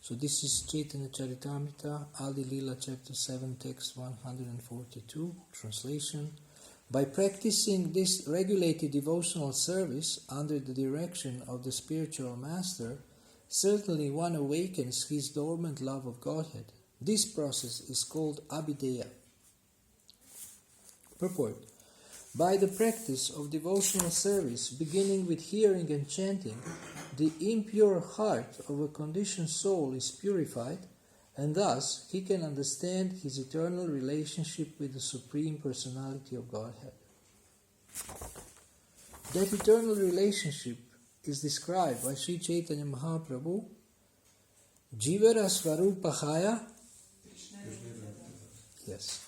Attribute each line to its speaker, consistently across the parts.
Speaker 1: So this is Chaitanya Charitamrita, Adi Lila chapter 7, text 142, translation. By practicing this regulated devotional service under the direction of the spiritual master, certainly one awakens his dormant love of Godhead. This process is called Abhideya. Purport. By the practice of devotional service, beginning with hearing and chanting, the impure heart of a conditioned soul is purified, and thus he can understand his eternal relationship with the Supreme Personality of Godhead. That eternal relationship is described by Sri Chaitanya Mahaprabhu, Jivara Svarupahaya. Yes.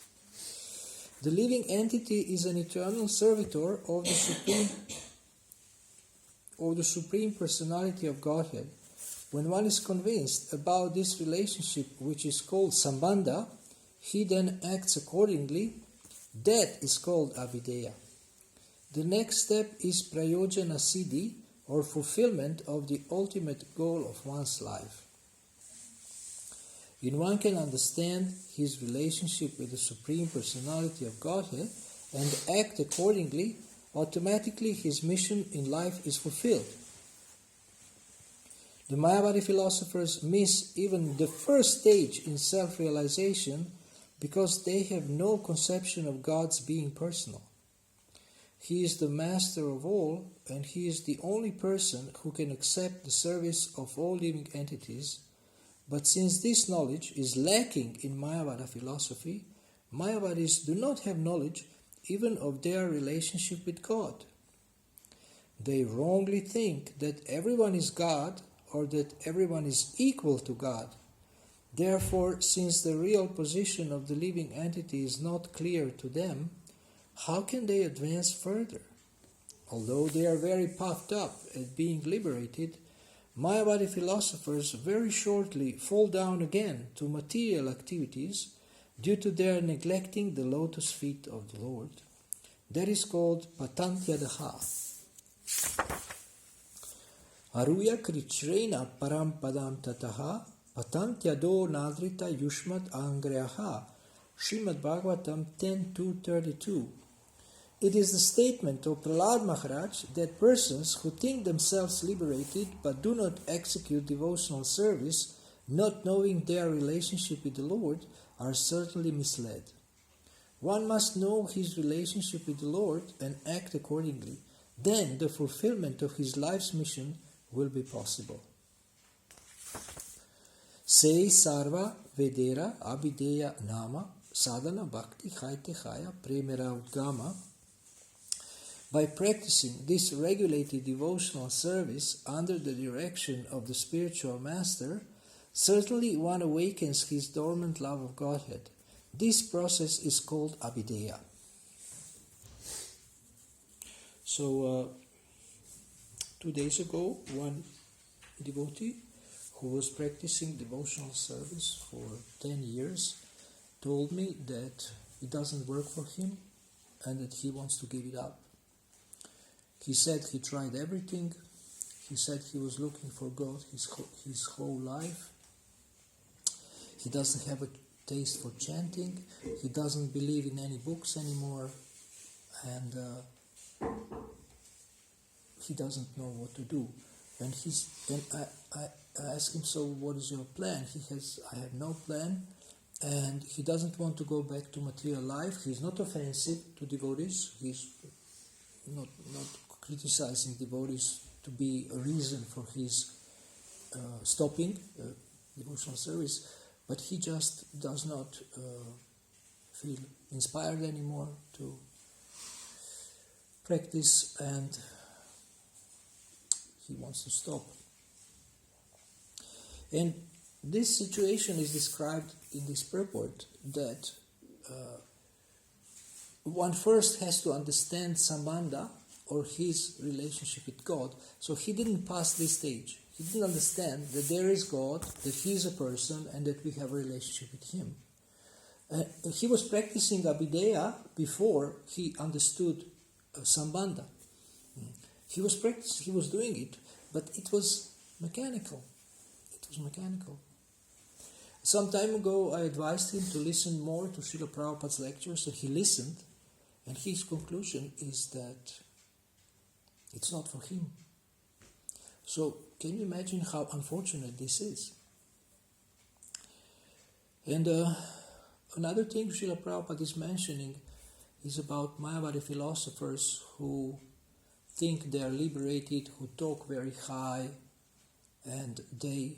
Speaker 1: The living entity is an eternal servitor of the Supreme Personality of Godhead. When one is convinced about this relationship, which is called Sambandha, he then acts accordingly. That is called Abhideya. The next step is Prayojana Siddhi, or fulfillment of the ultimate goal of one's life. When one can understand his relationship with the Supreme Personality of Godhead and act accordingly, automatically his mission in life is fulfilled. The Mayavadi philosophers miss even the first stage in self-realization because they have no conception of God's being personal. He is the master of all, and he is the only person who can accept the service of all living entities. But since this knowledge is lacking in Mayavada philosophy, Mayavadis do not have knowledge even of their relationship with God. They wrongly think that everyone is God or that everyone is equal to God. Therefore, since the real position of the living entity is not clear to them, how can they advance further? Although they are very puffed up at being liberated, Mayavadi philosophers very shortly fall down again to material activities due to their neglecting the lotus feet of the Lord. That is called patantyadaha. Aruya krichrena param padam tataha patantyado nadrita yushmat angreha. Srimad Bhagavatam 10.2.32. It is the statement of Prahlad Maharaj that persons who think themselves liberated but do not execute devotional service, not knowing their relationship with the Lord, are certainly misled. One must know his relationship with the Lord and act accordingly. Then the fulfillment of his life's mission will be possible. Sei sarva vedera abhideya nama sadhana bhakti chaite chaya premera udgama. By practicing this regulated devotional service under the direction of the spiritual master, certainly one awakens his dormant love of Godhead. This process is called Abhideya. So, 2 days ago, one devotee who was practicing devotional service for 10 years told me that it doesn't work for him and that he wants to give it up. He said he tried everything. He said he was looking for God his whole life. He doesn't have a taste for chanting. He doesn't believe in any books anymore. And he doesn't know what to do. And I asked him, so what is your plan? I have no plan. And he doesn't want to go back to material life. He's not offensive to devotees. He's not criticizing devotees to be a reason for his stopping devotional service, but he just does not feel inspired anymore to practice, and he wants to stop. And this situation is described in this purport that one first has to understand Sambandha, or his relationship with God. So he didn't pass this stage. He didn't understand that there is God, that he is a person, and that we have a relationship with him. He was practicing Abhideya before he understood Sambandha. He was doing it, but it was mechanical. Some time ago, I advised him to listen more to Srila Prabhupada's lectures, and he listened, and his conclusion is that it's not for him. So, can you imagine how unfortunate this is? And another thing Srila Prabhupada is mentioning is about Mayavadi philosophers who think they are liberated, who talk very high, and they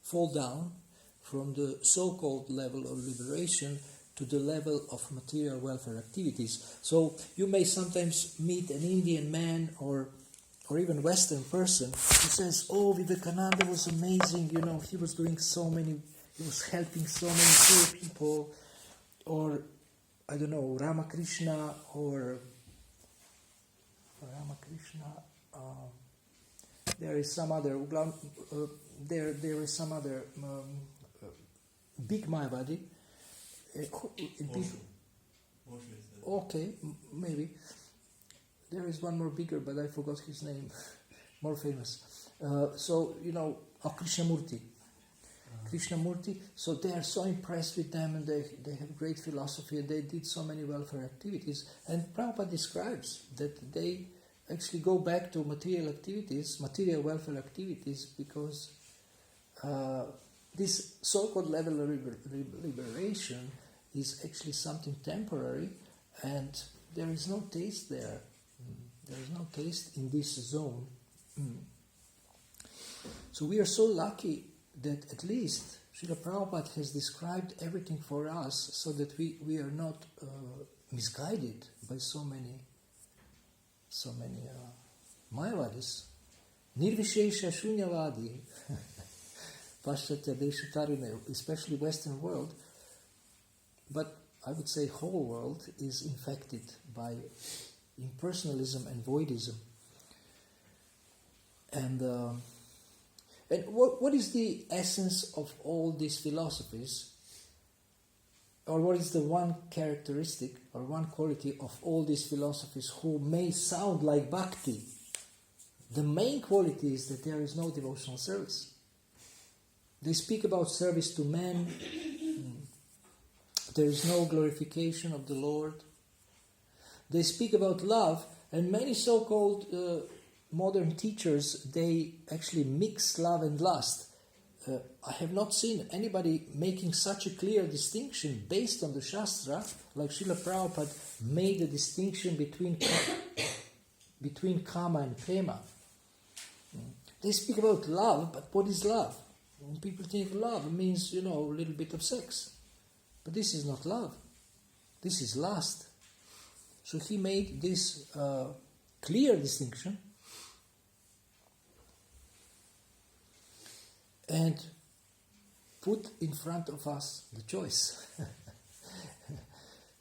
Speaker 1: fall down from the so-called level of liberation to the level of material welfare activities. So you may sometimes meet an Indian man or even Western person who says, "Oh, Vivekananda was amazing, he was doing he was helping so many poor people," or I don't know, Ramakrishna. There is some other big Mayavadi. Okay, maybe. There is one more bigger, but I forgot his name. More famous. Krishnamurti. Krishnamurti. So they are so impressed with them, and they have great philosophy, and they did so many welfare activities. And Prabhupada describes that they actually go back to material welfare activities, because this so-called level of liberation is actually something temporary, and there is no taste there. There is no taste in this zone. So we are so lucky that at least Srila Prabhupada has described everything for us, so that we are not misguided by so many Mayavadis. Nirvishesha Shunyavadi, Paschatya Deshatarine, especially Western world, but I would say whole world is infected by impersonalism and voidism. And what is the essence of all these philosophies? Or what is the one characteristic or one quality of all these philosophies who may sound like bhakti? The main quality is that there is no devotional service. They speak about service to men. There is no glorification of the Lord. They speak about love, and many so-called modern teachers, they actually mix love and lust. I have not seen anybody making such a clear distinction based on the Shastra, like Srila Prabhupada made a distinction between kama and prema. They speak about love, but what is love? When people think love means, a little bit of sex. But this is not love. This is lust. So he made this clear distinction, and put in front of us the choice.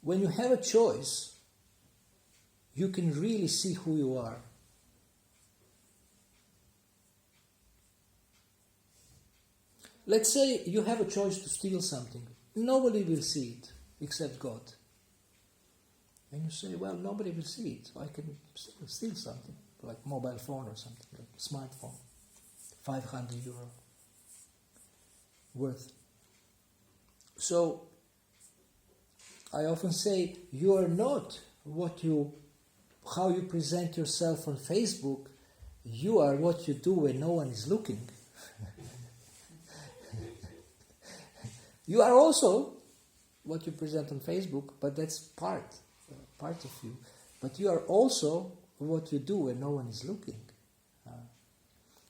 Speaker 1: When you have a choice, you can really see who you are. Let's say you have a choice to steal something. Nobody will see it except God. And you say, well, nobody will see it, so I can steal something, like mobile phone or something, like smartphone, 500 euro worth. So, I often say, you are not how you present yourself on Facebook, you are what you do when no one is looking. You are also what you present on Facebook, but that's part of you. But you are also what you do when no one is looking.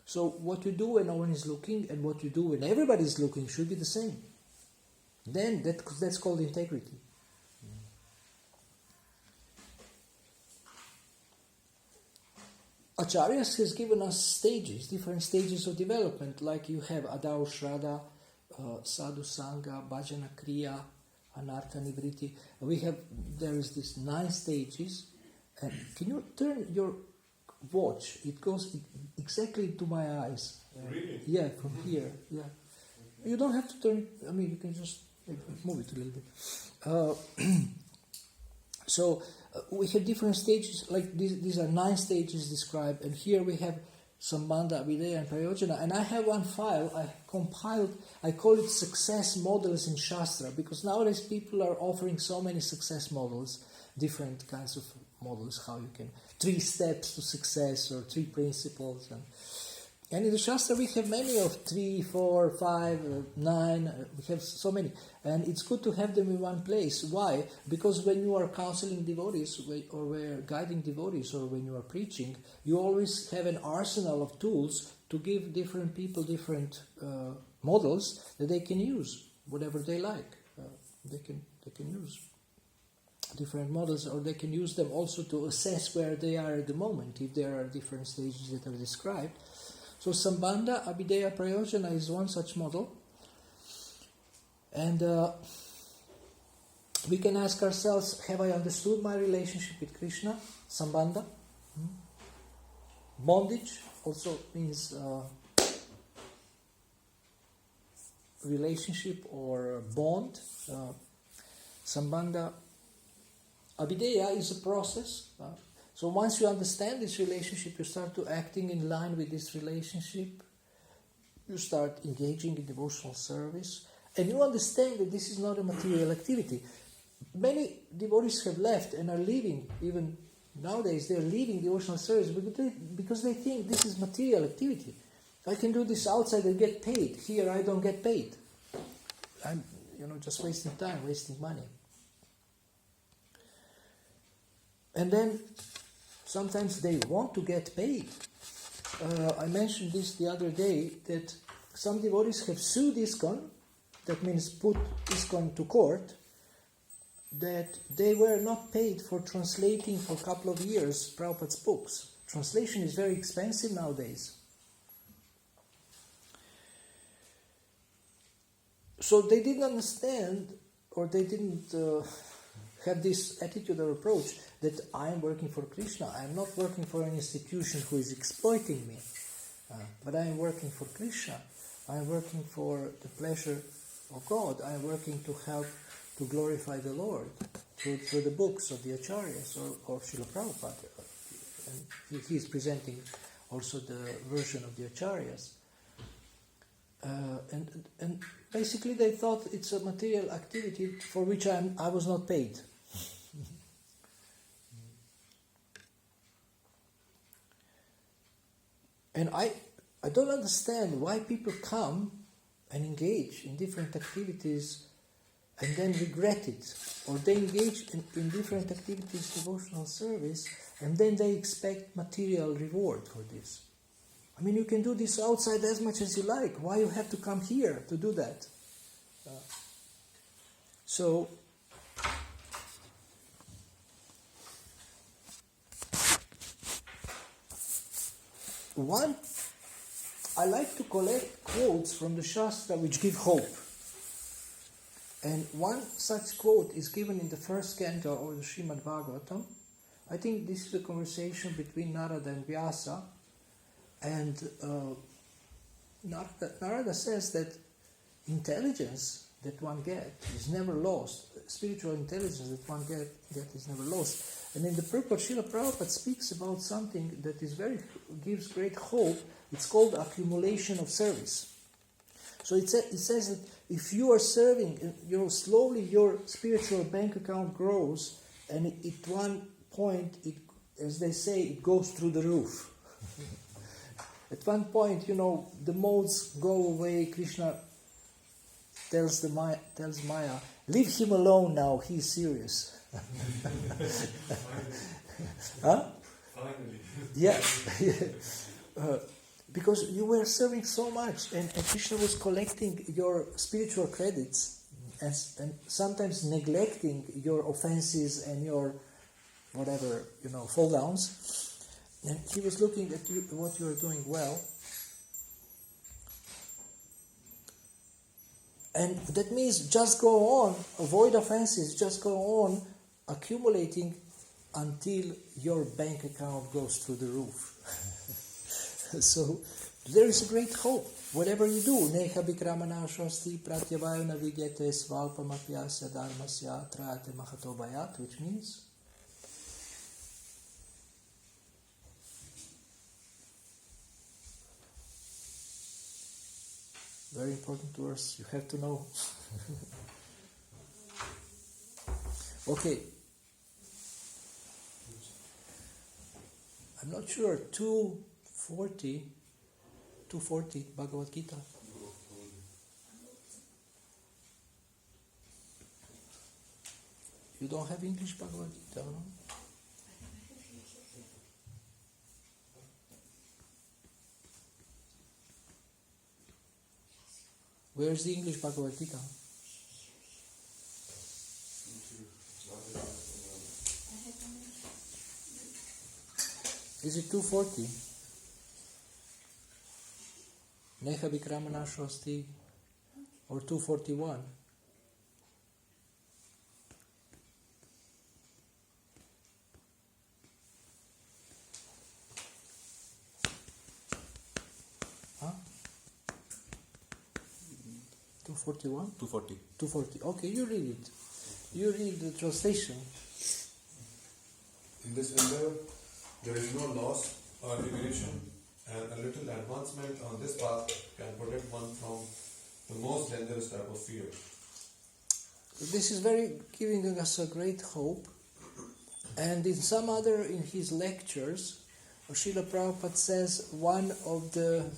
Speaker 1: So what you do when no one is looking and what you do when everybody is looking should be the same. Then that's called integrity. Acharyas has given us different stages of development, like you have Adau Shraddha, Sadhu Sangha, Bhajana Kriya, Anartha Nivriti. There is these 9 stages. And can you turn your watch? It goes exactly into my eyes.
Speaker 2: Really?
Speaker 1: Yeah, from here. Yeah. You don't have to turn. You can just move it a little bit. So we have different stages. Like these are 9 stages described, and here we have Sambandha, Abhideya and Prayojana. And I have one file I compiled, I call it success models in Shastra, because nowadays people are offering so many success models, different kinds of models, how you can, 3 steps to success or 3 principles. And in the Shastra we have many of 3, 4, 5, 9, we have so many. And it's good to have them in one place. Why? Because when you are counseling devotees or when guiding devotees or when you are preaching, you always have an arsenal of tools to give different people different models that they can use, whatever they like. They can use different models, or they can use them also to assess where they are at the moment, if there are different stages that are described. So Sambandha, Abhideya, Prayojana is one such model. And we can ask ourselves, have I understood my relationship with Krishna? Sambandha. Bondage also means relationship or bond. Sambandha. Abhideya is a process. So once you understand this relationship, you start to acting in line with this relationship. You start engaging in devotional service. And you understand that this is not a material activity. Many devotees have left and are leaving, even nowadays, they're leaving devotional service because they think this is material activity. I can do this outside and get paid. Here I don't get paid. I'm just wasting time, wasting money. And then sometimes they want to get paid. I mentioned this the other day, that some devotees have sued ISKCON, that means put ISKCON to court, that they were not paid for translating for a couple of years Prabhupada's books. Translation is very expensive nowadays. So they didn't understand, or they didn't have this attitude or approach that I am working for Krishna. I am not working for an institution who is exploiting me, but I am working for Krishna. I am working for the pleasure of God. I am working to help to glorify the Lord through the books of the Acharyas or Srila Prabhupada. And he is presenting also the version of the Acharyas. And basically they thought it's a material activity for which I was not paid. And I don't understand why people come and engage in different activities and then regret it. Or they engage in different activities, devotional service, and then they expect material reward for this. I mean, you can do this outside as much as you like. Why you have to come here to do that? So, I like to collect quotes from the Shastra which give hope. And one such quote is given in the first canto of the Srimad Bhagavatam. I think this is a conversation between Narada and Vyasa. And Narada says that intelligence that one gets is never lost. Spiritual intelligence that one gets is never lost. And in the purport, Srila Prabhupada speaks about something that gives great hope. It's called accumulation of service. So it says that if you are serving, slowly your spiritual bank account grows, and at one point, as they say, it goes through the roof. At one point, the modes go away. Krishna tells Maya, leave him alone now, he's serious. Huh?
Speaker 2: Finally.
Speaker 1: Yeah. Because you were serving so much, and Krishna was collecting your spiritual credits and sometimes neglecting your offenses and your whatever, fall downs. And he was looking at what you are doing well. And that means just go on, avoid offenses, just go on accumulating until your bank account goes through the roof. So there is a great hope. Whatever you do, neha bikramana shasti pratyavayo navigyate svalpamapyasya dharmasya trayate mahato bhayat, which means Very important verse. You have to know. Okay. I'm not sure. 240 Bhagavad Gita. You don't have English Bhagavad Gita, no? Where's the English Bhagavad Gita? Is it 240? Neha Vikramana Shasti or 241? Huh? 241?
Speaker 2: 240.
Speaker 1: 240. Okay, you read it. You read the translation.
Speaker 3: In this endeavor, there is no loss or diminution, and a little advancement on this path can protect one from the most dangerous type of fear.
Speaker 1: This is very giving us a great hope. And in some other, in his lectures, Srila Prabhupada says one of the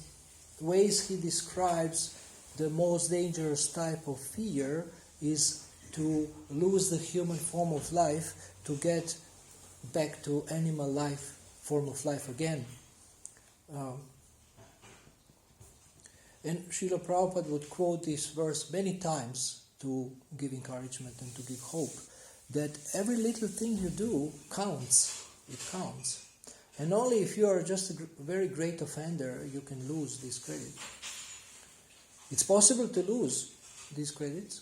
Speaker 1: ways he describes the most dangerous type of fear is to lose the human form of life to get back to animal life, form of life again. And Srila Prabhupada would quote this verse many times to give encouragement and to give hope, that every little thing you do counts. It counts. And only if you are just a very great offender, you can lose this credit. It's possible to lose these credits,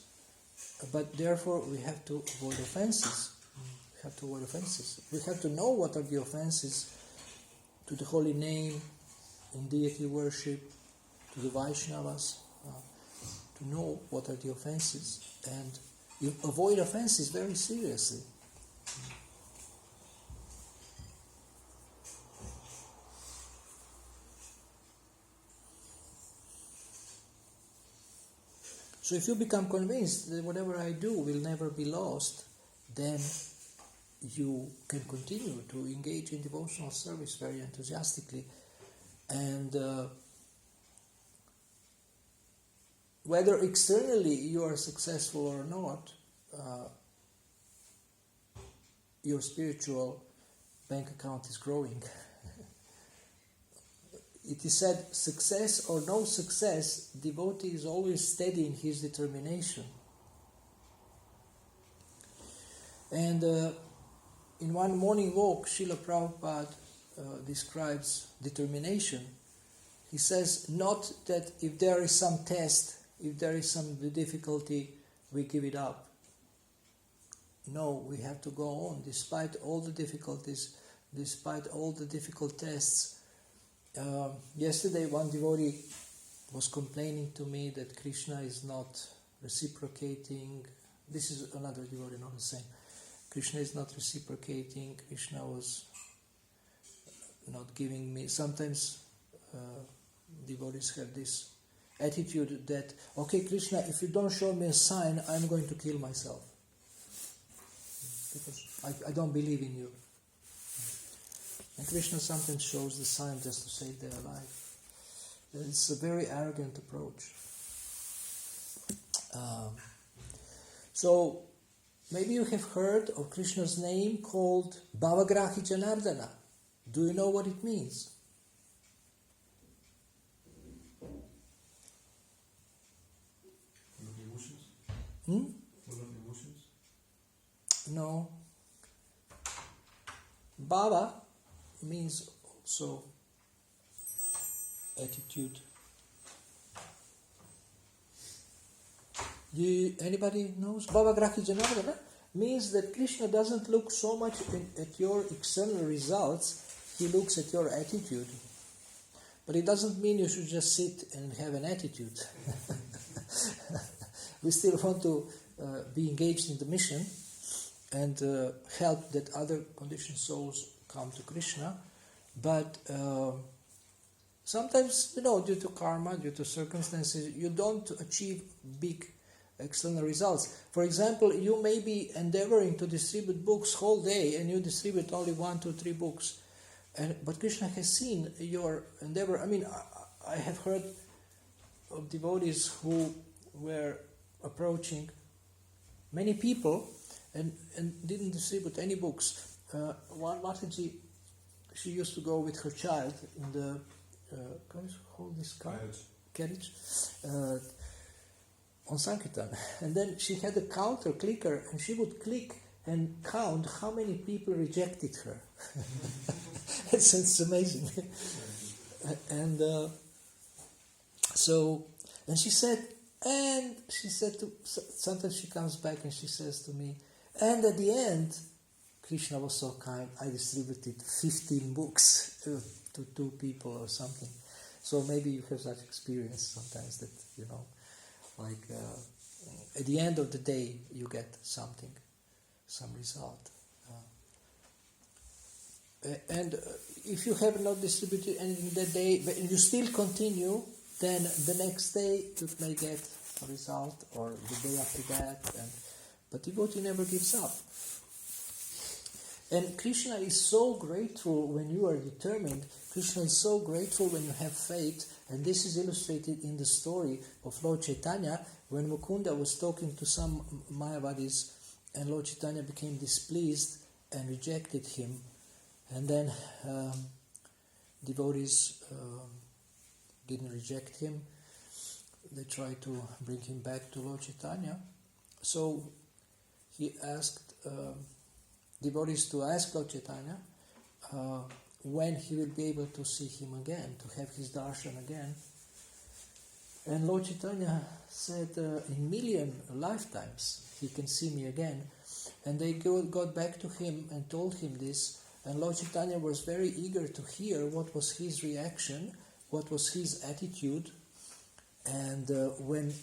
Speaker 1: but therefore we have to avoid offenses. We have to avoid offenses. We have to know what are the offenses to the holy name, in deity worship, to the Vaishnavas, to know what are the offenses, and you avoid offenses very seriously. So if you become convinced that whatever I do will never be lost, then you can continue to engage in devotional service very enthusiastically. And whether externally you are successful or not, your spiritual bank account is growing. It is said, success or no success, devotee is always steady in his determination. And in one morning walk, Srila Prabhupada describes determination. He says, not that if there is some test, if there is some difficulty, we give it up. No, we have to go on, despite all the difficulties, despite all the difficult tests. Yesterday, one devotee was complaining to me that Krishna is not reciprocating. This is another devotee, not the same. Krishna is not reciprocating. Krishna was not giving me. Sometimes devotees have this attitude that, okay, Krishna, if you don't show me a sign, I'm going to kill myself. Because I don't believe in you. And Krishna sometimes shows the sign just to save their life. It's a very arrogant approach. So, maybe you have heard of Krishna's name called Bhavagrahi Janardana. Do you know what it means?
Speaker 3: Full of emotions? Full of emotions?
Speaker 1: No. Bhava means also attitude. Anybody knows? Bhavagrahi Janardana means that Krishna doesn't look so much at your external results, he looks at your attitude. But it doesn't mean you should just sit and have an attitude. We still want to be engaged in the mission and help that other conditioned souls come to Krishna. But Sometimes, due to karma, due to circumstances, you don't achieve big external results. For example, you may be endeavoring to distribute books whole day and you distribute only 1, 2, 3 books. But Krishna has seen your endeavor. I mean, I have heard of devotees who were approaching many people and didn't distribute any books. One Mataji, she used to go with her child in the hold this car? Carriage. On Sankirtan. And then she had a counter clicker and she would click and count how many people rejected her. It's amazing. And she said, sometimes she comes back and she says to me, and at the end, Krishna was so kind, I distributed 15 books to 2 people or something. So maybe you have such experience sometimes that, at the end of the day, you get something, some result. And if you have not distributed anything that day, but you still continue, then the next day you may get a result, or the day after that. But devotee never gives up. And Krishna is so grateful when you are determined. Krishna is so grateful when you have faith. And this is illustrated in the story of Lord Chaitanya, when Mukunda was talking to some Mayavadis, and Lord Chaitanya became displeased and rejected him. And then devotees didn't reject him. They tried to bring him back to Lord Chaitanya. So he asked devotees to ask Lord Chaitanya when he will be able to see him again, to have his darshan again. And Lord Chaitanya said, in million lifetimes he can see me again. And they got back to him and told him this. And Lord Chaitanya was very eager to hear what was his reaction, what was his attitude. And when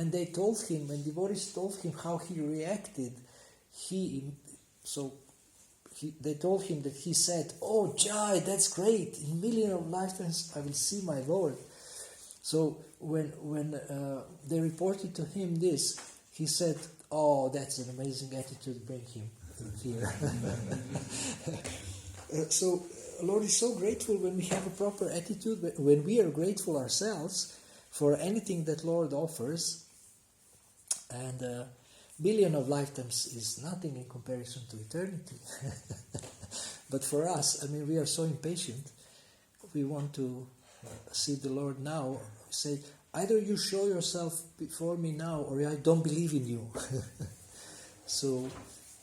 Speaker 1: they told him, when devotees told him how he reacted, they told him that he said, "Oh Jai, that's great! In million of lifetimes I will see my Lord." So when they reported to him this, he said, "Oh, that's an amazing attitude. Bring him here." So Lord is so grateful when we have a proper attitude, when we are grateful ourselves for anything that Lord offers. And billion of lifetimes is nothing in comparison to eternity. But for us, we are so impatient. We want to see the Lord now. We say, either you show yourself before me now, or I don't believe in you. So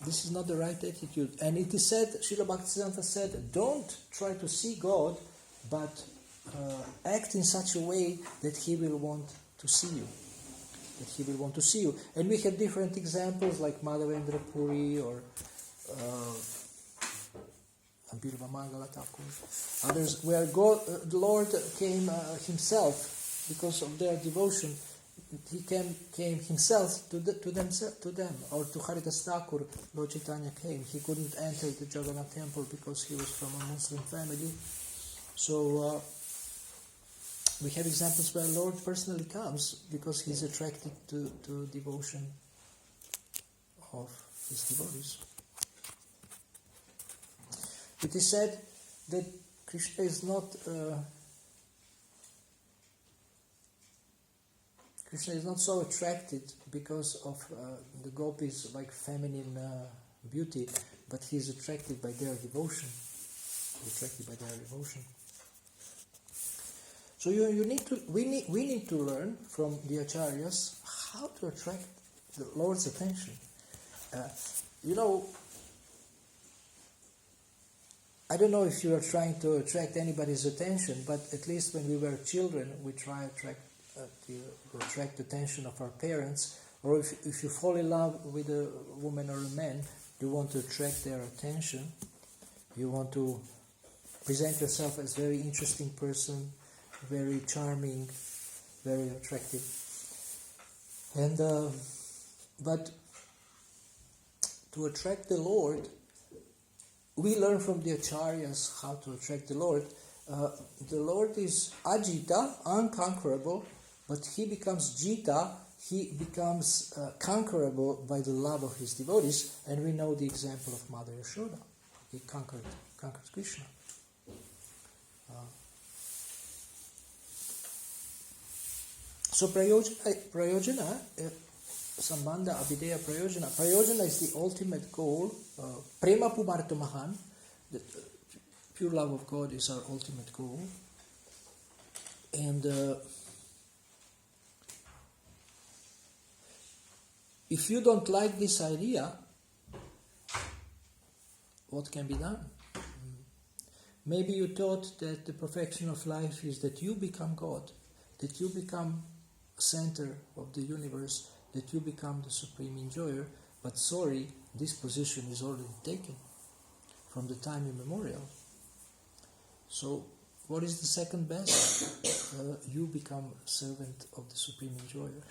Speaker 1: this is not the right attitude. And it is said, Srila Bhaktisiddhanta said, don't try to see God, but act in such a way that He will want to see you. That He will want to see you. And we have different examples like Madhavendra Puri or Abhirva Mangala Thakur. Others where the Lord came Himself because of their devotion. He came Himself to them. Or to Haridas Thakur, Lord Chaitanya came. He couldn't enter the Jagannath temple because he was from a Muslim family. So we have examples where Lord personally comes because He's attracted to devotion of His devotees. It is said that Krishna is not so attracted because of the gopis like feminine beauty, but He is attracted by their devotion. So we need to learn from the acharyas how to attract the Lord's attention. I don't know if you are trying to attract anybody's attention, but at least when we were children, we try to attract the attention of our parents. Or if you fall in love with a woman or a man, you want to attract their attention. You want to present yourself as a very interesting person, very charming, very attractive. And but to attract the Lord, we learn from the acharyas how to attract the Lord. The Lord is Ajita, unconquerable, but he becomes Jita, he becomes conquerable by the love of his devotees, and we know the example of Mother Yashoda. He conquered Krishna. So prayojana, sambandha, abhideya prayojana. Prayojana is the ultimate goal. Prema pumarto mahan, the pure love of God is our ultimate goal. And if you don't like this idea, what can be done? Maybe you thought that the perfection of life is that you become God, that you become center of the universe, that you become the supreme enjoyer, but sorry, this position is already taken from the time immemorial. So, what is the second best? You become servant of the supreme enjoyer.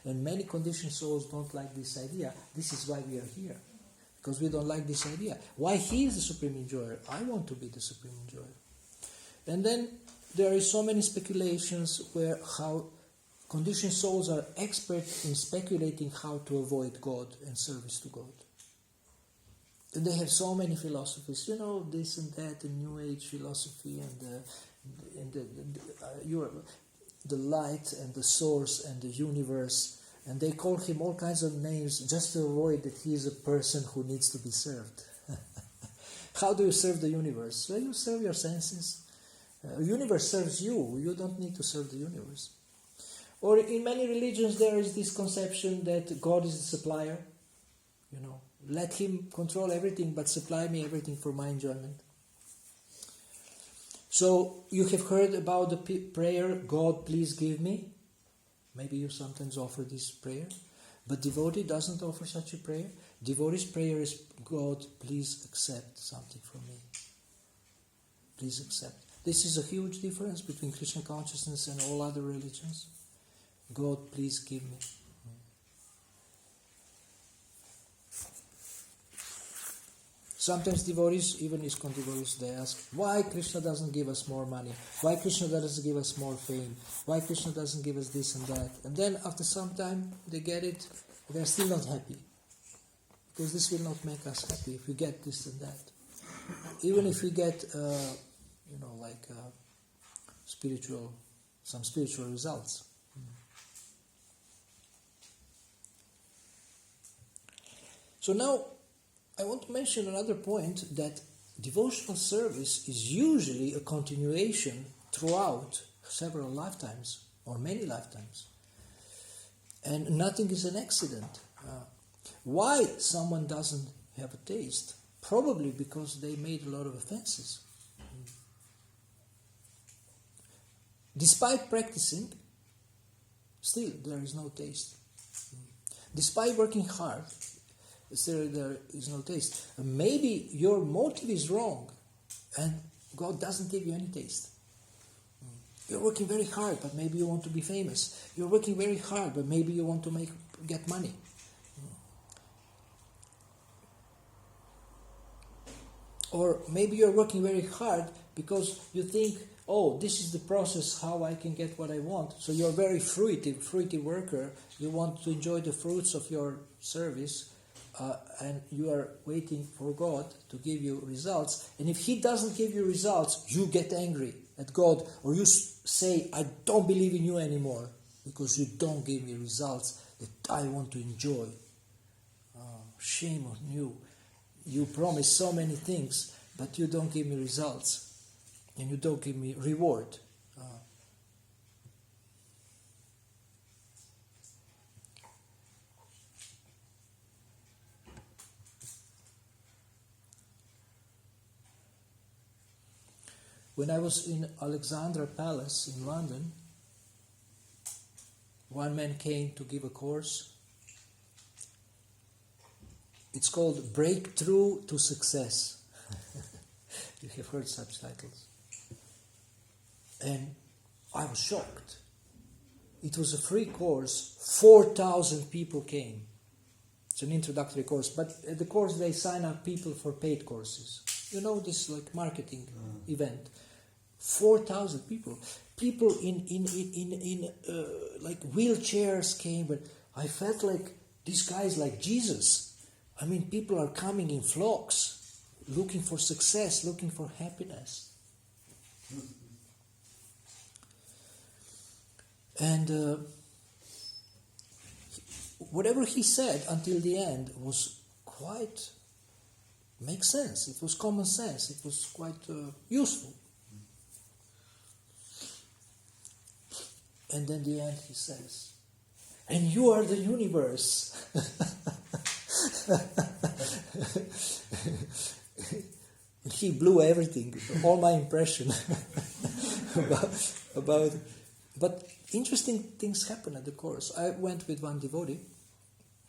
Speaker 1: And many conditioned souls don't like this idea. This is why we are here, because we don't like this idea. Why he is the supreme enjoyer? I want to be the supreme enjoyer. And then there is so many speculations where how conditioned souls are expert in speculating how to avoid God and service to God. And they have so many philosophies, this and that, and New Age philosophy, and the light and the source and the universe, and they call him all kinds of names just to avoid that he is a person who needs to be served. How do you serve the universe? Well, you serve your senses. The universe serves you. You don't need to serve the universe. Or in many religions there is this conception that God is the supplier. Let him control everything, but supply me everything for my enjoyment. So you have heard about the prayer, God please give me. Maybe you sometimes offer this prayer. But devotee doesn't offer such a prayer. Devotee's prayer is, God please accept something from me. Please accept. This is a huge difference between Krishna consciousness and all other religions. God please give me. Sometimes devotees, even ISKCON devotees, they ask, why Krishna doesn't give us more money? Why Krishna doesn't give us more fame? Why Krishna doesn't give us this and that? And then after some time, they get it, they're still not happy. Because this will not make us happy if we get this and that. Even if we get, some spiritual results. So now, I want to mention another point, that devotional service is usually a continuation throughout several lifetimes or many lifetimes. And nothing is an accident. Why someone doesn't have a taste? Probably because they made a lot of offenses. Despite practicing, still there is no taste. Despite working hard, still there is no taste. Maybe your motive is wrong and God doesn't give you any taste. You're working very hard, but maybe you want to be famous. You're working very hard, but maybe you want to get money. Or maybe you're working very hard because you think, this is the process how I can get what I want. So you're a very fruity worker. You want to enjoy the fruits of your service. And you are waiting for God to give you results. And if He doesn't give you results, you get angry at God. Or you say, I don't believe in you anymore because you don't give me results that I want to enjoy. Shame on you. You promise so many things, but you don't give me results. And you don't give me reward. When I was in Alexandra Palace in London, one man came to give a course. It's called Breakthrough to Success. You have heard such titles. And I was shocked. It was a free course. 4,000 people came. It's an introductory course. But at the course they sign up people for paid courses. This like marketing event. 4,000 people. People in like wheelchairs came, but I felt like this guy is like Jesus. I mean, people are coming in flocks, looking for success, looking for happiness. And whatever he said until the end was quite, makes sense. It was common sense. It was quite useful. And then the end he says, and you are the universe. He blew everything, all my impression about. But interesting things happen at the course. I went with one devotee.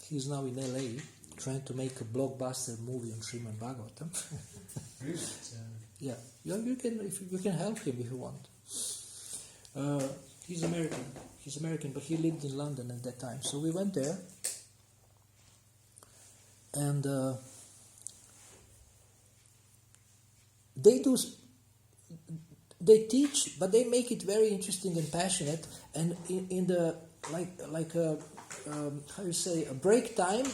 Speaker 1: He's now in LA, trying to make a blockbuster movie on Srimad Bhagavatam.
Speaker 3: Really?
Speaker 1: Yeah, you can help him if you want. He's American, but he lived in London at that time. So we went there, and they teach, but they make it very interesting and passionate. And in the how you say, a break time,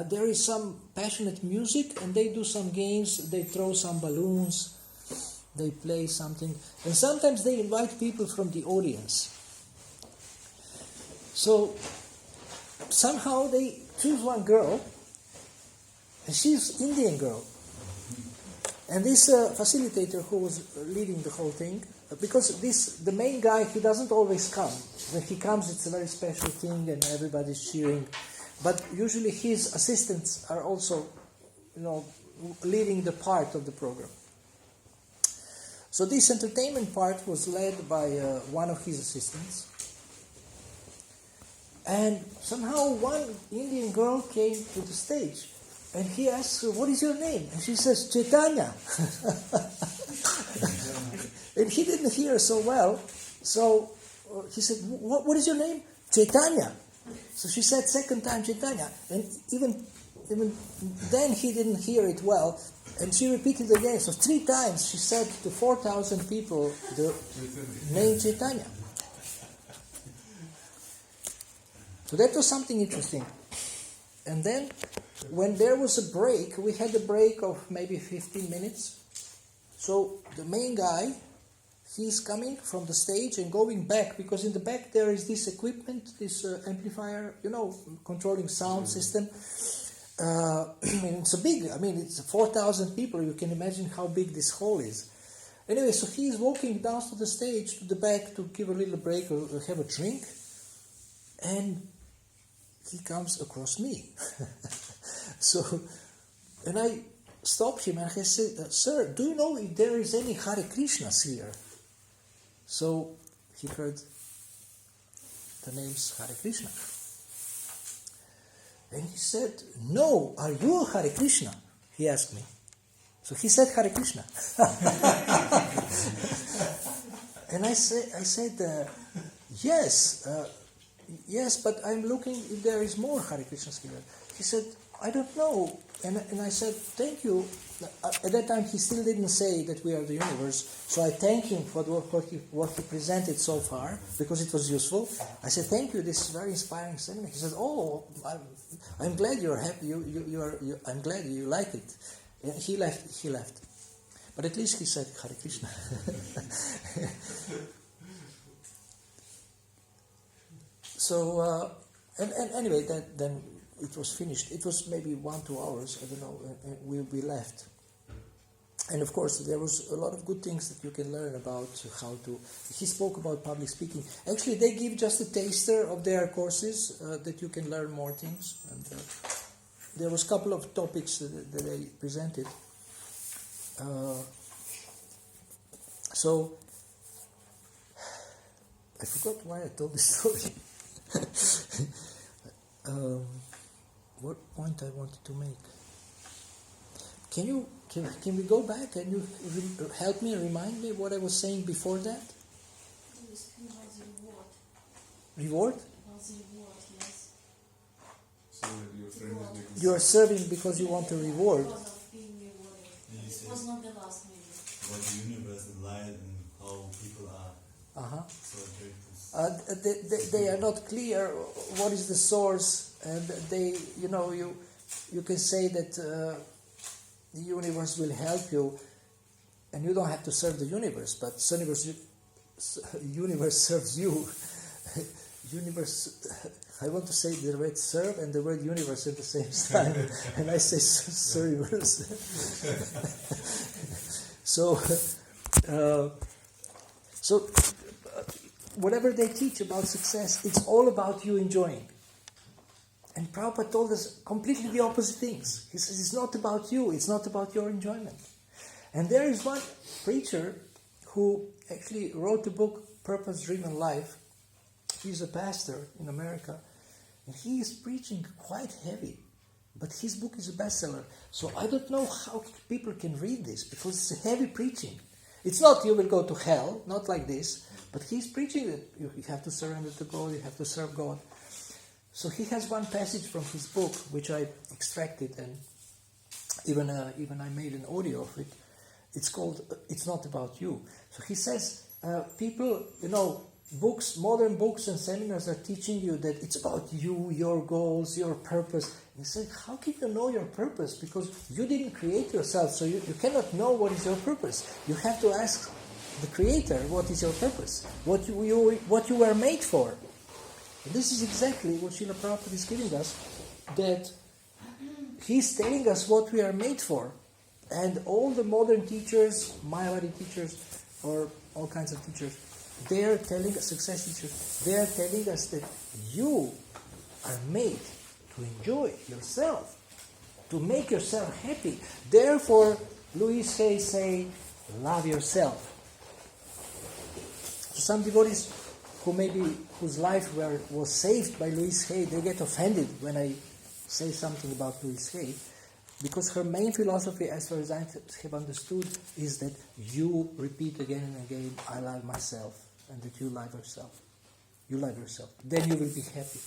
Speaker 1: there is some passionate music, and they do some games. They throw some balloons, they play something, and sometimes they invite people from the audience. So somehow they choose one girl, and she's Indian girl. And this facilitator who was leading the whole thing, because the main guy, he doesn't always come. When he comes, it's a very special thing, and everybody's cheering. But usually his assistants are also, leading the part of the program. So this entertainment part was led by one of his assistants. And somehow one Indian girl came to the stage. And he asks her, what is your name? And she says, Chaitanya. And he didn't hear so well. So he said, what is your name? Chaitanya. So she said second time, Chaitanya. And even then he didn't hear it well. And she repeated again. So 3 times she said to 4,000 people the name Chaitanya. So that was something interesting. And then when there was a break, we had a break of maybe 15 minutes. So the main guy, he's coming from the stage and going back, because in the back there is this equipment, this amplifier, controlling sound system. It's it's 4,000 people. You can imagine how big this hall is. Anyway, so he's walking down to the stage, to the back, to give a little break or have a drink. And he comes across me. And I stopped him and I said, sir, do you know if there is any Hare Krishnas here? So he heard the names Hare Krishna. And he said, no, are you a Hare Krishna? He asked me. So he said Hare Krishna. And I said, yes, but I'm looking if there is more Hare Krishnas here. He said, I don't know. And I said, thank you. At that time, he still didn't say that we are the universe. So I thank him for what he presented so far, because it was useful. I said, thank you. This is very inspiring seminar. He said, oh, I'm glad you're happy. I'm glad you like it. And he left. But at least he said Hare Krishna. So, and anyway, then it was finished. It was maybe 1-2 hours, I don't know, and we left. And of course, there was a lot of good things that you can learn about how to... He spoke about public speaking. Actually, they give just a taster of their courses that you can learn more things. And there was a couple of topics that they presented. So, I forgot why I told this story. What point I wanted to make? Can we go back and you help me, remind me what I was saying before that? Reward?
Speaker 2: Yes.
Speaker 3: So your friend is making...
Speaker 1: You are serving because you want a reward.
Speaker 2: Because of being rewarded. It was not the last maybe.
Speaker 4: What the universe and light and how people are.
Speaker 1: Uh-huh.
Speaker 4: So
Speaker 1: They are not clear what is the source, and they, you can say that the universe will help you, and you don't have to serve the universe, but universe serves you. Universe, I want to say the word serve and the word universe at the same time, and I say service. So whatever they teach about success, it's all about you enjoying. And Prabhupada told us completely the opposite things. He says it's not about you, it's not about your enjoyment. And there is one preacher who actually wrote the book Purpose Driven Life. He's a pastor in America, and he is preaching quite heavy. But his book is a bestseller. So I don't know how people can read this, because it's a heavy preaching. It's not you will go to hell, not like this, but he's preaching that you have to surrender to God, you have to serve God. So he has one passage from his book, which I extracted, and even I made an audio of it. It's called It's Not About You. So he says, people, books, modern books and seminars are teaching you that it's about you, your goals, your purpose. And he said, how can you know your purpose? Because you didn't create yourself, so you cannot know what is your purpose. You have to ask the Creator what is your purpose, what you were made for. And this is exactly what Srila Prabhupada is giving us, that he's telling us what we are made for. And all the modern teachers, Mayavadi teachers, or all kinds of teachers, they are telling us, success teachers, they are telling us that you are made to enjoy yourself, to make yourself happy. Therefore, Louis Hay say, love yourself. So some devotees whose life was saved by Louise Hay, they get offended when I say something about Louise Hay, because her main philosophy, as far as I have understood, is that you repeat again and again, I love myself, and that you love yourself. You love yourself. Then you will be happy.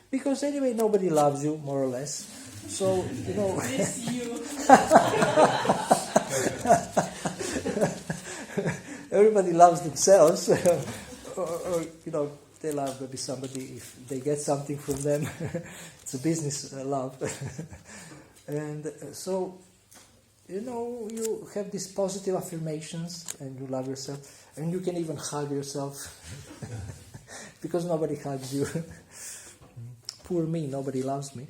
Speaker 1: Because anyway, nobody loves you, more or less. So,
Speaker 2: It's you.
Speaker 1: everybody loves themselves. or, they love maybe somebody if they get something from them. It's a business love. And so, you have these positive affirmations and you love yourself. And you can even hug yourself. Because nobody hugs you. Poor me, nobody loves me.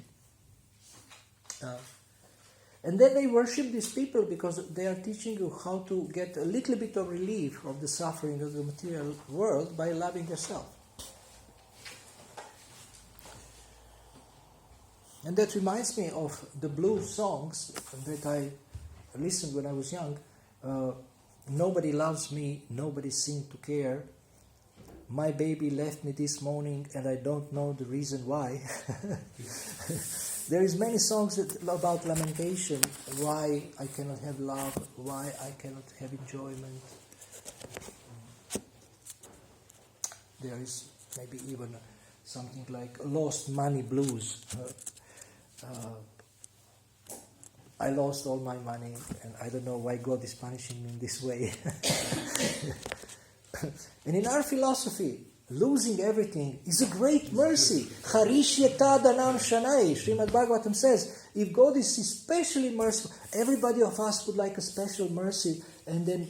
Speaker 1: And then they worship these people because they are teaching you how to get a little bit of relief of the suffering of the material world by loving yourself. And that reminds me of the blues songs that I listened when I was young. Nobody loves me, nobody seemed to care. My baby left me this morning and I don't know the reason why. There is many songs about lamentation, why I cannot have love, why I cannot have enjoyment. There is maybe even something like lost money blues. I lost all my money and I don't know why God is punishing me in this way. And in our philosophy, losing everything is a great mercy. Harishyata danam shanai. Srimad Bhagavatam says, if God is especially merciful, everybody of us would like a special mercy, and then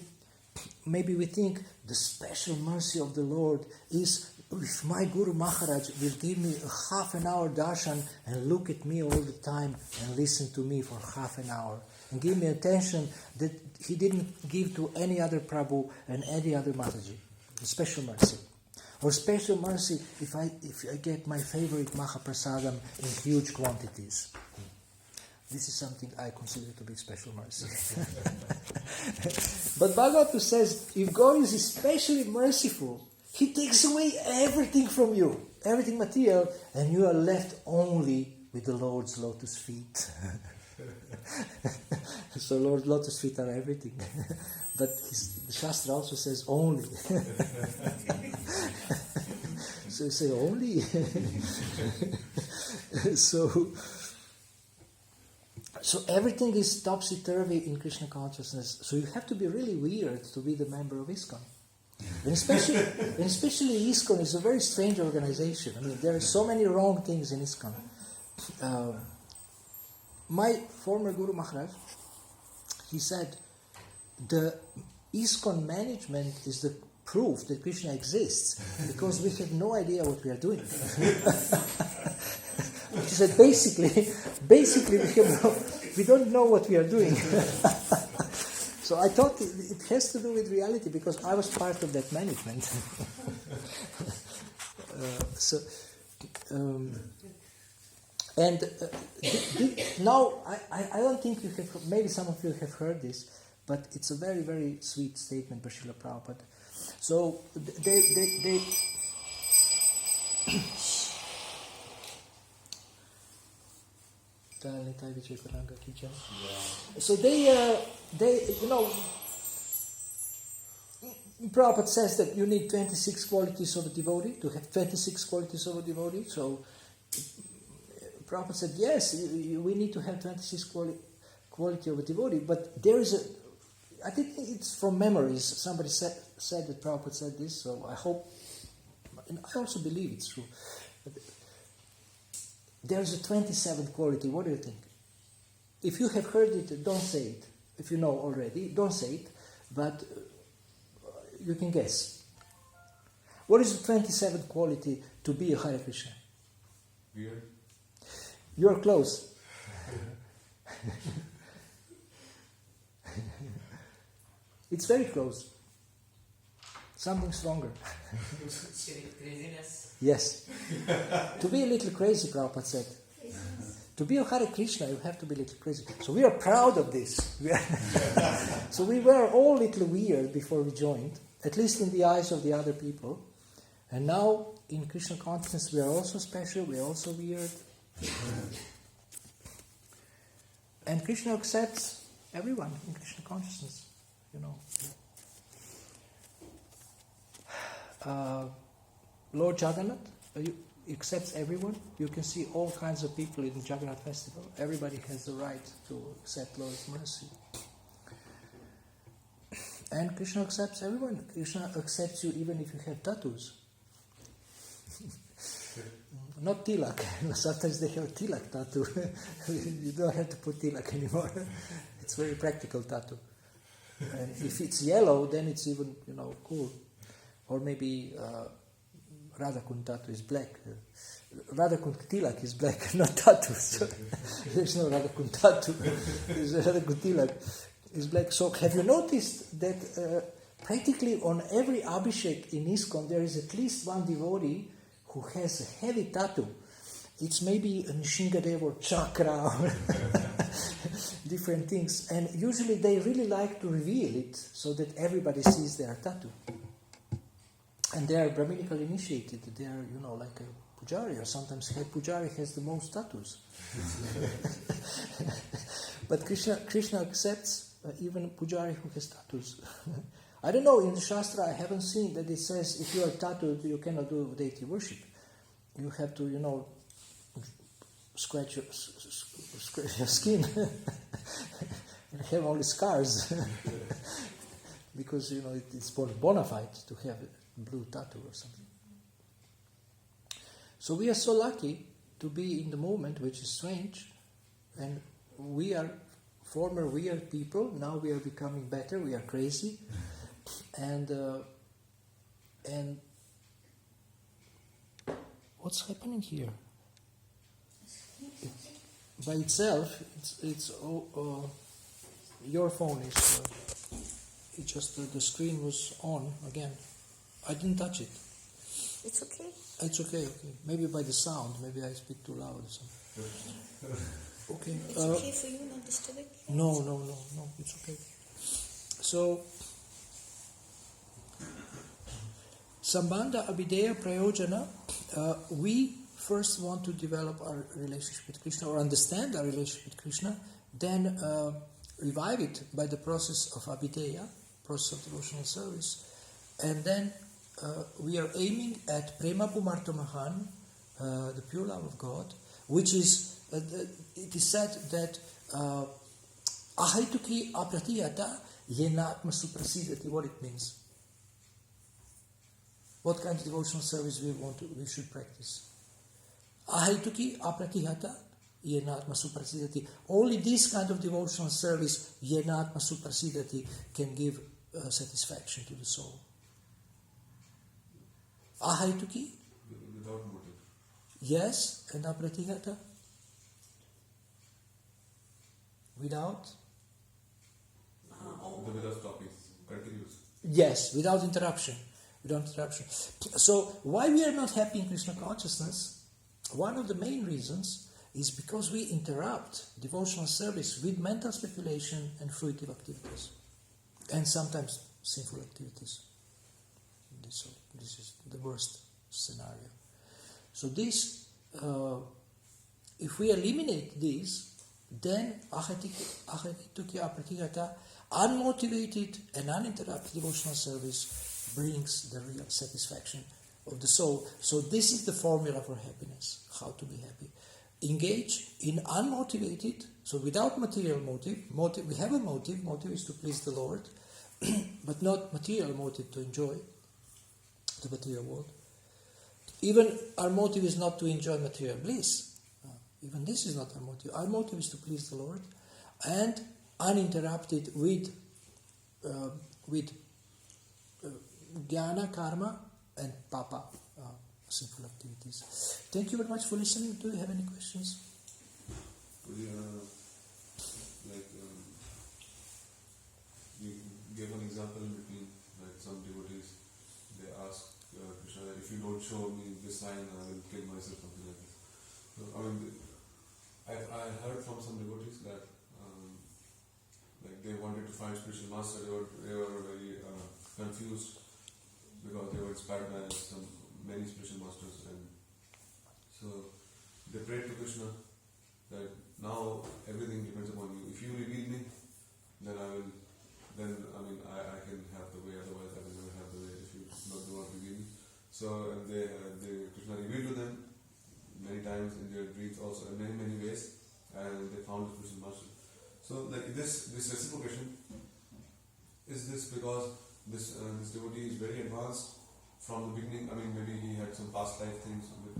Speaker 1: maybe we think the special mercy of the Lord is if my Guru Maharaj will give me a half an hour darshan and look at me all the time and listen to me for half an hour and give me attention that he didn't give to any other Prabhu and any other Mataji. Special mercy. Or special mercy if I get my favorite Mahaprasadam in huge quantities. This is something I consider to be special mercy. But Bhagavatam says, if God is especially merciful, He takes away everything from you, everything material, and you are left only with the Lord's lotus feet. So Lord's lotus feet are everything. But the Shastra also says only. So you say only. So everything is topsy-turvy in Krishna consciousness. So you have to be really weird to be the member of ISKCON. And especially ISKCON is a very strange organization. I mean, there are so many wrong things in ISKCON. My former Guru Maharaj, he said, the ISKCON management is the proof that Krishna exists, because we have no idea what we are doing. He said, basically we don't know what we are doing. So I thought it has to do with reality, because I was part of that management. Now I don't think you have, maybe some of you have heard this, but it's a very, very sweet statement by Srila Prabhupada. So they so they Prabhupada says that you need 26 qualities of a devotee, to have 26 qualities of a devotee. So Prabhupada said, yes, we need to have 26 quality of a devotee, but there is I think it's from memories. Somebody said that Prabhupada said this, so I hope, and I also believe it's true. There's a 27th quality. What do you think? If you have heard it, don't say it. If you know already, don't say it, but you can guess. What is the 27th quality to be a Hare Krishna?
Speaker 3: Weird.
Speaker 1: You're close. It's very close. Something stronger.
Speaker 4: Craziness.
Speaker 1: Yes. To be a little crazy, Prabhupada said. To be a Hare Krishna, you have to be a little crazy. So we are proud of this. So we were all a little weird before we joined, at least in the eyes of the other people. And now, in Krishna consciousness, we are also special, we are also weird. And Krishna accepts everyone in Krishna consciousness, you know. Lord Jagannath accepts everyone. You can see all kinds of people in the Jagannath festival. Everybody has the right to accept Lord's mercy. And Krishna accepts everyone. Krishna accepts you even if you have tattoos. Not tilak. Sometimes they have tilak tattoo. You don't have to put tilak anymore. It's very practical tattoo. And if it's yellow, then it's even, cool. Or maybe Radhakund tattoo is black. Radhakund tilak is black, not tattoo. So there's no Radhakund tattoo. There's Radhakund tilak is black. So have you noticed that practically on every Abhishek in ISKCON there is at least one devotee who has a heavy tattoo. It's maybe a Nishingadev or chakra or different things. And usually they really like to reveal it so that everybody sees their tattoo. And they are Brahminical initiated. They are, like a Pujari, or sometimes head Pujari has the most tattoos. But Krishna accepts even Pujari who has tattoos. I don't know, in the Shastra I haven't seen that it says if you are tattooed, you cannot do deity worship. You have to, scratch your skin and have only scars. Because, it's bona fide to have a blue tattoo or something. So we are so lucky to be in the moment, which is strange. And we are former weird people. Now we are becoming better. We are crazy. And what's happening here? By itself, it's your phone is. It just the screen was on again. I didn't touch it.
Speaker 5: It's okay.
Speaker 1: It's okay. Maybe by the sound. Maybe I speak too loud or something. Okay.
Speaker 5: It's okay for you, not disturbing?
Speaker 1: No. It's okay. So, Sambandha Abhideya Prayojana, we first want to develop our relationship with Krishna or understand our relationship with Krishna, then revive it by the process of Abhideya, process of devotional service, and then we are aiming at Prema Pumartamahan, the pure love of God, which is, it is said that Ahaituki Apratiyata Yenatma Suprasidati, what it means. what kind of devotional service we should practice. Ahaituki apratihata yenatma suprasidati. Only this kind of devotional service, yenatma suprasidati, can give satisfaction to the soul. Ahaituki,
Speaker 3: Without motive.
Speaker 1: yes, and apratihata, without.
Speaker 3: Without stopping. Continuous.
Speaker 1: Yes, without interruption. Without interruption. So, why we are not happy in Krishna consciousness? One of the main reasons is because we interrupt devotional service with mental speculation and fruitive activities, and sometimes sinful activities. This is the worst scenario. So this, if we eliminate this, then ahaituki apratigata, unmotivated and uninterrupted devotional service brings the real satisfaction of the soul. So this is the formula for happiness, how to be happy. Engage in unmotivated, so without material motive. We have a motive is to please the Lord, but not material motive to enjoy the material world. Even our motive is not to enjoy material bliss. Even this is not our motive. Our motive is to please the Lord, and uninterrupted with jnana, karma, and papa, sinful activities. Thank you very much for listening. Do you have any questions?
Speaker 3: Could you, you gave an example between some devotees, they ask Krishna that if you don't show me this sign, I will kill myself, something like this. So, I heard from some devotees that they wanted to find spiritual master, they were very confused because they were inspired by many spiritual masters, and so they prayed to Krishna that now everything depends upon you. If you reveal me, then I can have the way, otherwise I will never have the way if you not do not reveal me. So Krishna revealed to them many times in their dreams also, in many ways, and they found the spiritual master. So this reciprocation, is this because this devotee is very advanced from the beginning? Maybe he had some past life things with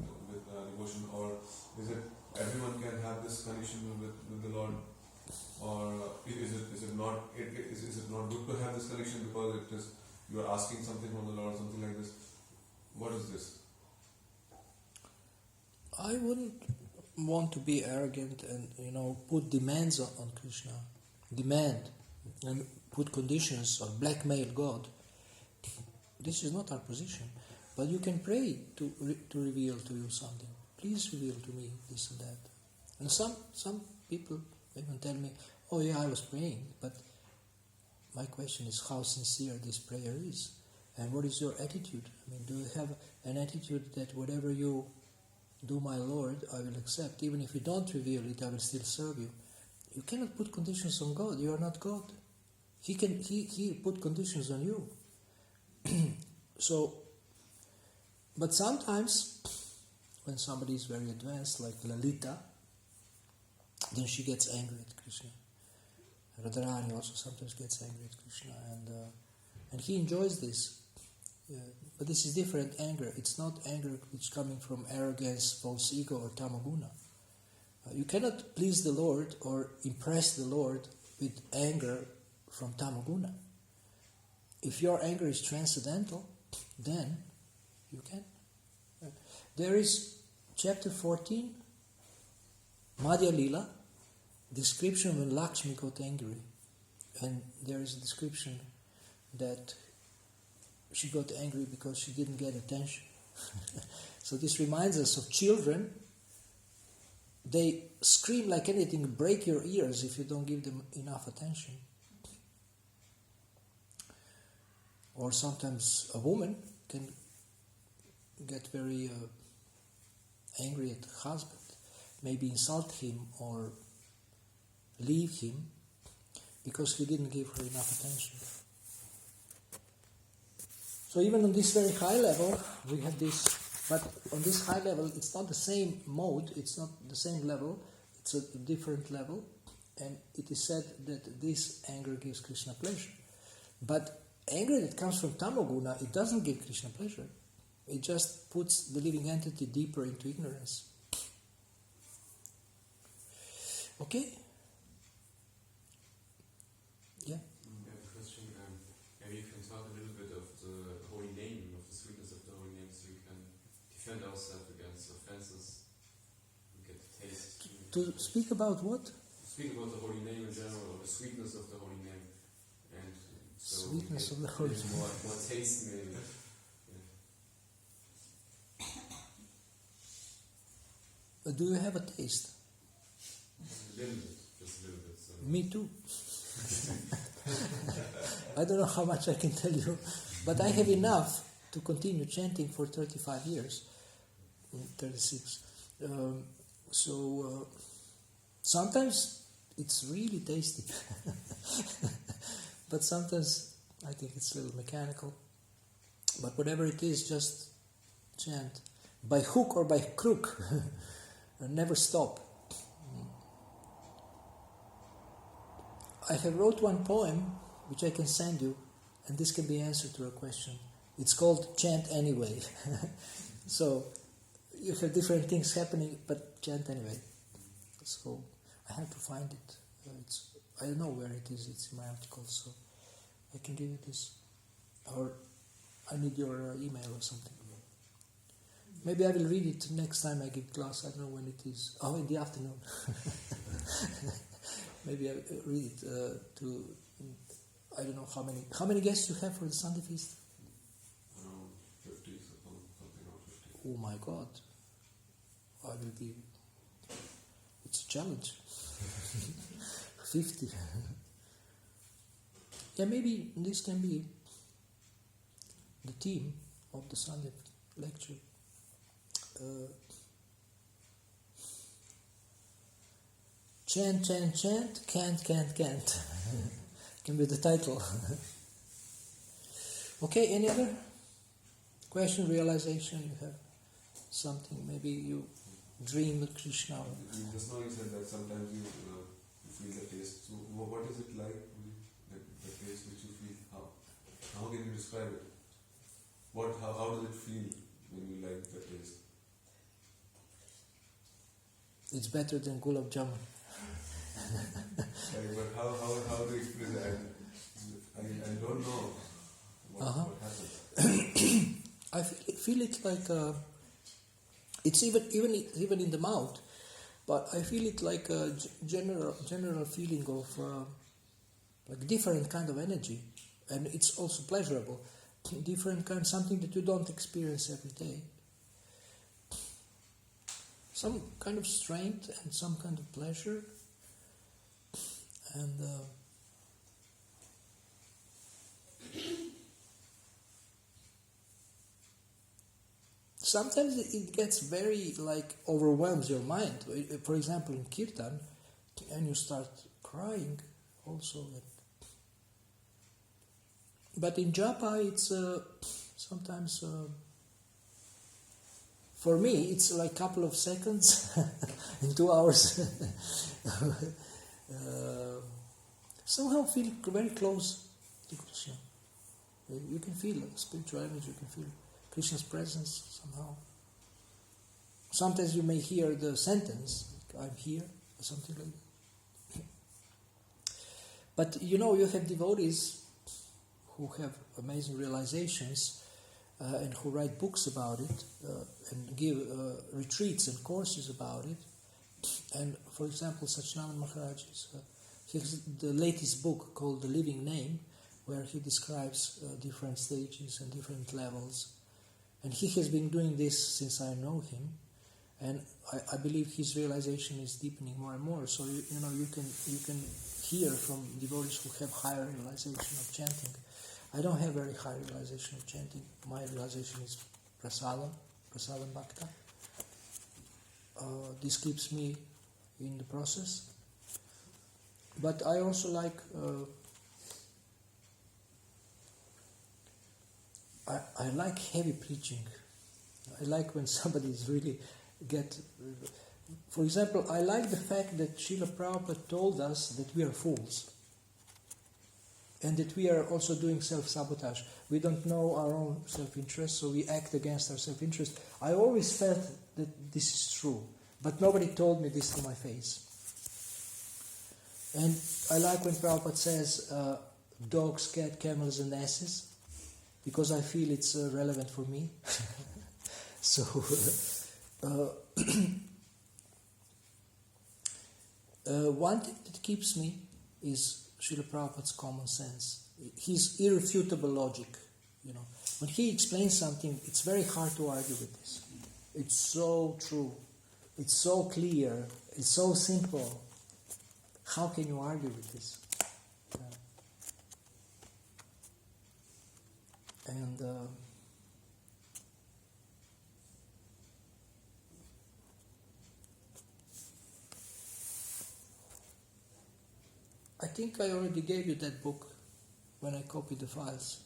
Speaker 3: devotion, or is it everyone can have this connection with the Lord, or is it not good to have this connection because it is you are asking something from the Lord, something like this? What is this?
Speaker 1: I wouldn't want to be arrogant and put demands on Krishna, and put conditions or blackmail God. This is not our position. But you can pray to reveal to you something. Please reveal to me this and that. And some people even tell me, oh yeah, I was praying, but my question is how sincere this prayer is. And what is your attitude? Do you have an attitude that whatever you do, my Lord, I will accept. Even if you don't reveal it, I will still serve you. You cannot put conditions on God. You are not God. He put conditions on you. So, but sometimes when somebody is very advanced, like Lalita, then she gets angry at Krishna. Radharani also sometimes gets angry at Krishna, and he enjoys this. But this is different anger. It's not anger which is coming from arrogance, false ego, or tamaguna. You cannot please the Lord or impress the Lord with anger from tamaguna. If your anger is transcendental, then you can. There is chapter 14, Madhya Lila, description when Lakshmi got angry. And there is a description that she got angry because she didn't get attention. So this reminds us of children. They scream like anything, break your ears if you don't give them enough attention. Or sometimes a woman can get very angry at the husband, maybe insult him or leave him because he didn't give her enough attention. So even on this very high level, we have this, but on this high level, it's not the same mode, it's not the same level, it's a different level, and it is said that this anger gives Krishna pleasure. But anger that comes from tamoguna, it doesn't give Krishna pleasure. It just puts the living entity deeper into ignorance. Okay? Yeah?
Speaker 4: I have a question. Maybe you can talk a little bit of the holy name, of the sweetness of the holy name, so we can defend ourselves against offenses. We get to taste.
Speaker 1: To speak about what?
Speaker 4: Speak about the holy name in general, or the sweetness of the holy name. And so
Speaker 1: Sweetness of the holy name.
Speaker 4: More taste, maybe.
Speaker 1: Do you have a taste?
Speaker 4: A little bit, just a little bit. So.
Speaker 1: Me too. I don't know how much I can tell you, but I have enough to continue chanting for 35 years, 36. Sometimes it's really tasty, but sometimes I think it's a little mechanical. But whatever it is, just chant. By hook or by crook, never stop. I have wrote one poem which I can send you, and this can be answer to a question. It's called Chant Anyway. So you have different things happening, but chant anyway. So I have to find it. I don't know where it is. It's in my article, so I can give you this. Or I need your email or something. Maybe I will read it next time I give class. I don't know when it is. Oh, in the afternoon. Maybe I read it to, I don't know how many guests you have for the Sunday feast?
Speaker 3: Around 50, something around 50.
Speaker 1: Oh my God. It's a challenge. 50. Yeah, maybe this can be the theme of the Sunday lecture. Chant, chant, chant, can't. Can be the title. Okay, any other question, realization? You have something, maybe you dream with Krishna.
Speaker 3: Just now you said that sometimes you feel the taste. So what is it like, the taste which you feel? How can you describe it? How does it feel when you like the taste?
Speaker 1: It's better than gulab jamun.
Speaker 3: But how do you explain that? I don't know what happens.
Speaker 1: I feel it like it's even in the mouth, but I feel it like a general feeling of like different kind of energy, and it's also pleasurable. Different kind, something that you don't experience every day. Some kind of strength and some kind of pleasure, and sometimes it gets very overwhelms your mind. For example, in kirtan, and you start crying also. But in japa, it's sometimes. For me, it's like a couple of seconds in 2 hours. Somehow feel very close to Krishna. You can feel spiritual energy, you can feel Krishna's presence somehow. Sometimes you may hear the sentence, I'm here, or something like that. But you have devotees who have amazing realizations and who write books about it and give retreats and courses about it. And for example, Satchidananda Maharaj he has the latest book called The Living Name, where he describes different stages and different levels. And he has been doing this since I know him, and I believe his realization is deepening more and more. So you can hear from devotees who have higher realization of chanting. I don't have very high realization of chanting. My realization is prasadam bhakta. This keeps me in the process. But I also like I like heavy preaching. I like when somebody is really for example, I like the fact that Srila Prabhupada told us that we are fools. and that we are also doing self-sabotage. We don't know our own self-interest, so we act against our self-interest. I always felt that this is true, but nobody told me this to my face. And I like when Prabhupada says, dogs, cats, camels and asses, because I feel it's relevant for me. So, one thing that keeps me is Srila Prabhupada's common sense, his irrefutable logic. You know, when he explains something, it's very hard to argue with this. It's so true, it's so clear, it's so simple. How can you argue with this? And I think I already gave you that book when I copied the files.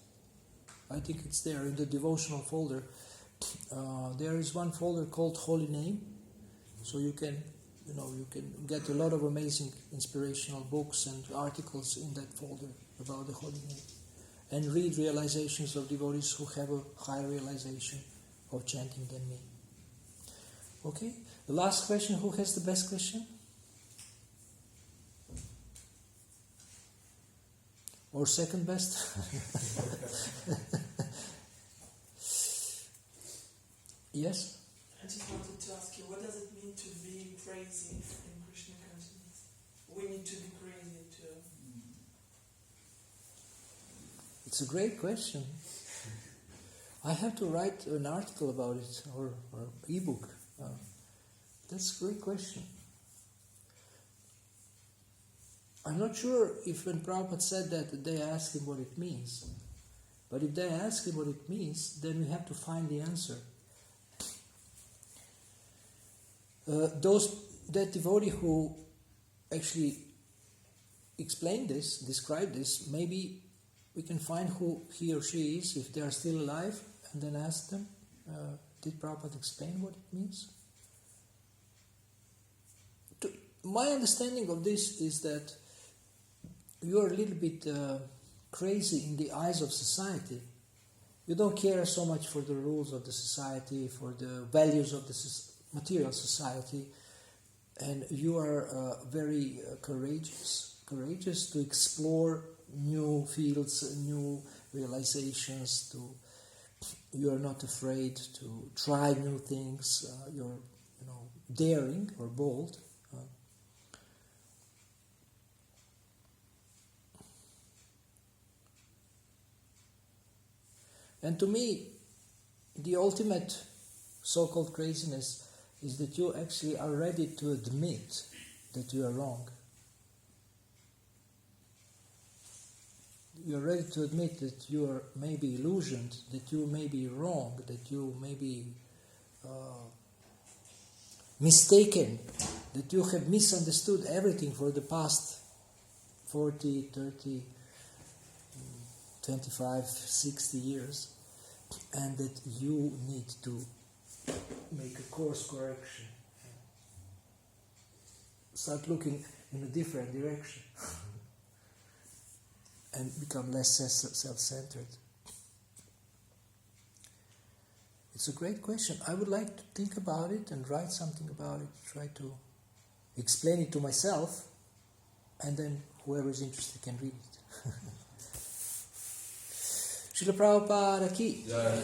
Speaker 1: I think it's there in the devotional folder. There is one folder called Holy Name, so you can get a lot of amazing inspirational books and articles in that folder about the Holy Name, and read realizations of devotees who have a higher realization of chanting than me. Okay, the last question. Who has the best question? Or second best? Yes?
Speaker 6: I just wanted to ask you, what does it mean to be crazy in Krishna consciousness? We need to be crazy too.
Speaker 1: It's a great question. I have to write an article about it, or ebook. That's a great question. I'm not sure if when Prabhupada said that they asked him what it means. But if they ask him what it means, then we have to find the answer. That devotee who actually explained this, described this, maybe we can find who he or she is, if they are still alive, and then ask them, did Prabhupada explain what it means? My understanding of this is that you are a little bit crazy in the eyes of society. You don't care so much for the rules of the society, for the values of the material society, and you are very courageous to explore new fields, new realizations. You are not afraid to try new things. You're daring or bold. And to me, the ultimate so-called craziness is that you actually are ready to admit that you are wrong. You are ready to admit that you are maybe illusioned, that you may be wrong, that you may be mistaken, that you have misunderstood everything for the past 40, 30, 25, 60 years, and that you need to make a course correction. Start looking in a different direction and become less self-centered. It's a great question. I would like to think about it and write something about it, try to explain it to myself, and then whoever is interested can read it. Srila Prabhupada ki.
Speaker 3: Yeah.